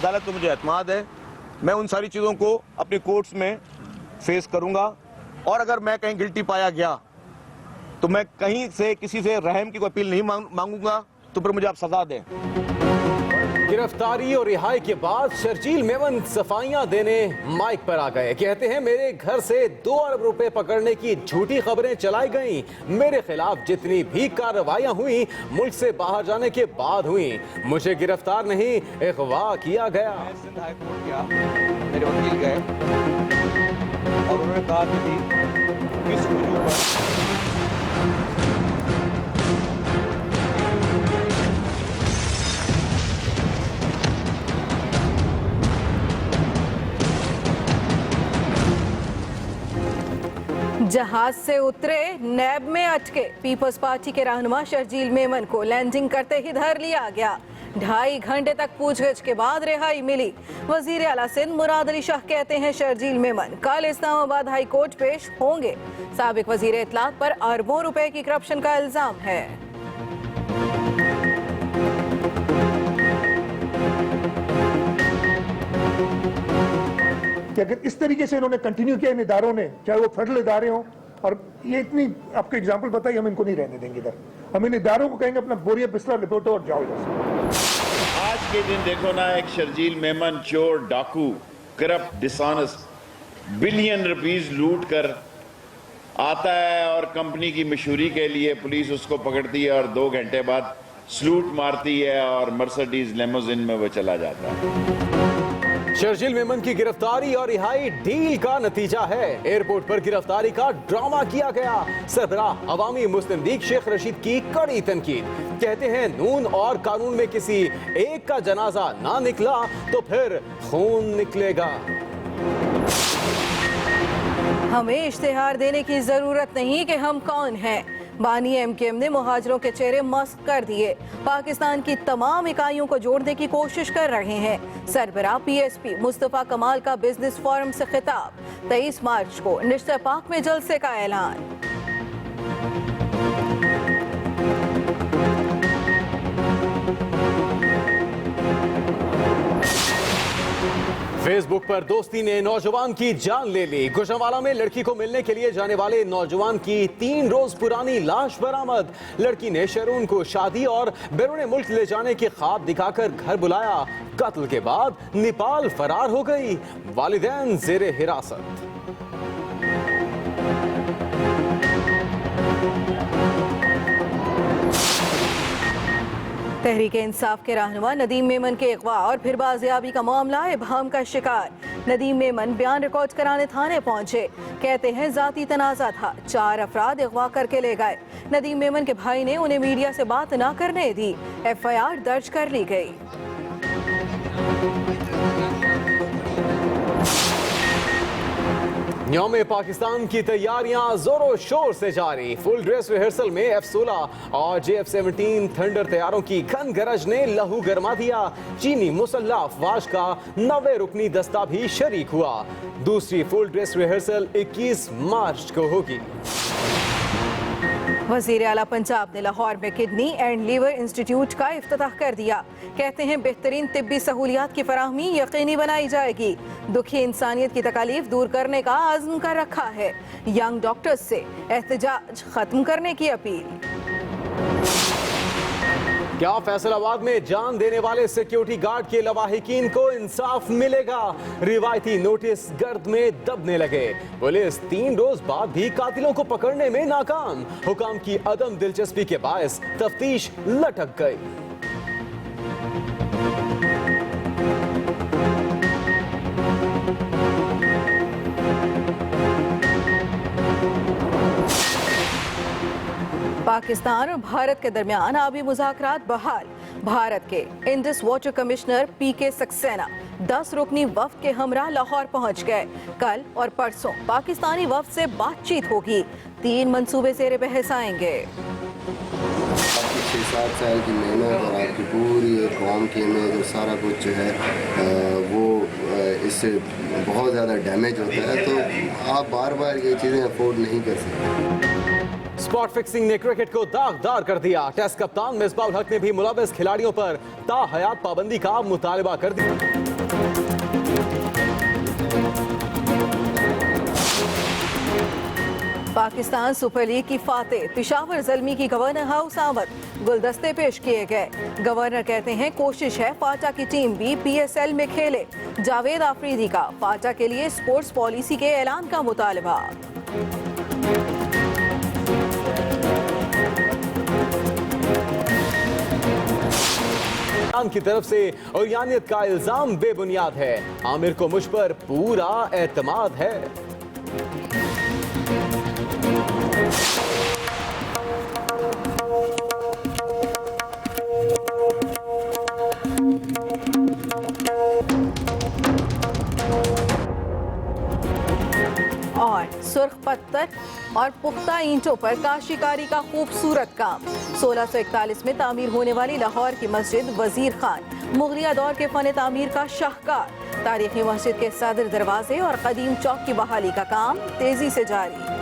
अदालत को मुझे एतमाद है, मैं उन सारी चीज़ों को अपनी कोर्ट्स में फेस करूंगा और अगर मैं कहीं गिल्टी पाया गया तो मैं कहीं से किसी से रहम की कोई अपील नहीं मांगूंगा, तो फिर मुझे आप सजा दें। गिरफ्तारी और रिहाई के बाद शर्जील मेमन सफाइयां देने माइक पर आ गए। कहते हैं मेरे घर से 2 अरब रुपए पकड़ने की झूठी खबरें चलाई गईं। मेरे खिलाफ जितनी भी कार्रवाइयां हुई मुल्क से बाहर जाने के बाद हुई। मुझे गिरफ्तार नहीं अगवा किया गया। मेरे वकील गए और उन्होंने कहा कि किस वजह पर जहाज से उतरे, नैब में अटके पीपल्स पार्टी के रहनुमा शर्जील मेमन को लैंडिंग करते ही धर लिया गया। 2.5 घंटे तक पूछगछ के बाद रिहाई मिली। वजीर आला सिंध मुराद अली शाह कहते हैं शर्जील मेमन कल इस्लामाबाद हाई कोर्ट पेश होंगे। साबिक वजीर इत्तलात पर अरबों रुपए की करप्शन का इल्जाम है। कि अगर इस तरीके से इन्होंने कंटिन्यू किया इन इदारों ने, चाहे वो फेडरल इदारे हों, और ये इतनी आपको एग्जांपल बताइए, हम इनको नहीं रहने देंगे इधर। हम इन इदारों को कहेंगे अपना बोरिया बिस्तर लिपोटो और जाओ इधर से। आज के दिन देखो ना, एक शर्जील मेमन चोर, डाकू, करप्ट, डिसऑनेस्ट बिलियन रुपीस लूट कर आता है और कंपनी की मशहूरी के लिए पुलिस उसको पकड़ती है और 2 घंटे बाद सलूट मारती है और मर्सिडीज लेमोजिन में वो चला जाता है। शर्जील मेमन की गिरफ्तारी और रिहाई डील का नतीजा है। एयरपोर्ट पर गिरफ्तारी का ड्रामा किया गया। सरबराह अवामी मुस्लिम लीग शेख रशीद की कड़ी तनकीद। कहते हैं नून और कानून में किसी एक का जनाजा ना निकला तो फिर खून निकलेगा। हमें इश्तिहार देने की जरूरत नहीं कि हम कौन हैं। बानी एमकेएम ने मुहाजिरों के चेहरे मस्क कर दिए। पाकिस्तान की तमाम इकाइयों को जोड़ने की कोशिश कर रहे हैं। सरबराह पीएसपी मुस्तफा कमाल का बिजनेस फोरम से खिताब। 23 मार्च को निश्चित पाक में जलसे का ऐलान। फेसबुक पर दोस्ती ने नौजवान की जान ले ली। गुजरांवाला में लड़की को मिलने के लिए जाने वाले नौजवान की 3 रोज पुरानी लाश बरामद। लड़की ने शरून को शादी और बैरून मुल्क ले जाने के ख्वाब दिखाकर घर बुलाया। कत्ल के बाद नेपाल फरार हो गई। वालिदैन जेरे हिरासत। तहरीक इंसाफ के रहनुमा नदीम मेमन के अगवा और फिर बाजियाबी का मामला इबहम का शिकार। नदीम मेमन बयान रिकॉर्ड कराने थाने पहुंचे। कहते हैं जाती तनाजा था, 4 अफराद अगवा करके ले गए। नदीम मेमन के भाई ने उन्हें मीडिया से बात न करने दी। FIR दर्ज कर ली गई। यौम पाकिस्तान की तैयारियां जोरों शोर से जारी। फुल ड्रेस रिहर्सल में F-16 और JF-17 थंडर तैयारों की घन गरज ने लहू गरमा दिया। चीनी मुसल्लह अफवाज का 90 रुकनी दस्ता भी शरीक हुआ। दूसरी फुल ड्रेस रिहर्सल 21 मार्च को होगी। वजीर आला पंजाब ने लाहौर में किडनी एंड लीवर इंस्टीट्यूट का इफ्तिताह कर दिया। कहते हैं बेहतरीन तिब्बी सहूलियात की फराहमी यकीनी बनाई जाएगी। दुखी इंसानियत की तकालीफ दूर करने का आज़म कर रखा है। यंग डॉक्टर्स से एहतजाज खत्म करने की अपील। क्या फैसलाबाद में जान देने वाले सिक्योरिटी गार्ड के लवाहिकीन को इंसाफ मिलेगा? रिवायती नोटिस गर्द में दबने लगे। पुलिस 3 रोज बाद भी कातिलों को पकड़ने में नाकाम। हुकाम की अदम दिलचस्पी के बायस तफ्तीश लटक गई। पाकिस्तान और भारत के दरमियान आबी मुज़ाकरात बहाल। भारत के Indus water commissioner PK Saxena 10 रुकनी वफ्द के हमरा लाहौर पहुंच गए। कल और परसों पाकिस्तानी वफ्द से बातचीत होगी। 3 मंसूबे ज़ेरे बहस आएंगे। 6-7 साल की मेहनत और आपकी पूरी कौम की में जो सारा कुछ जो है वो इससे बहुत ज़्यादा डैमेज होता है, तो आप बार बार ये चीज़ें अफोर्ड नहीं कर सकते। स्पॉट फिक्सिंग ने क्रिकेट को दागदार कर दिया। टेस्ट कप्तान मिसबाह उल हक ने भी मुलव्वस खिलाड़ियों पर ताहयात पाबंदी का मुतालबा कर दिया। पाकिस्तान सुपर लीग की फातेह पेशावर ज़ल्मी की गवर्नर हाउस आमद, गुलदस्ते पेश किए गए। गवर्नर कहते हैं कोशिश है फाटा की टीम भी PSL में खेले। जावेद आफरीदी का फाटा के लिए स्पोर्ट्स पॉलिसी के ऐलान का मुतालबा। की तरफ से औरियानियत का इल्जाम बेबुनियाद है। आमिर को मुझ पर पूरा एतमाद है। और सुर्ख पत्थर और पुख्ता ईंटों पर काशीकारी का खूबसूरत काम। 1641 में तामीर होने वाली लाहौर की मस्जिद वजीर खान मुगलिया दौर के फन तामीर का शाहकार। तारीखी मस्जिद के सदर दरवाजे और कदीम चौक की बहाली का काम तेजी से जारी।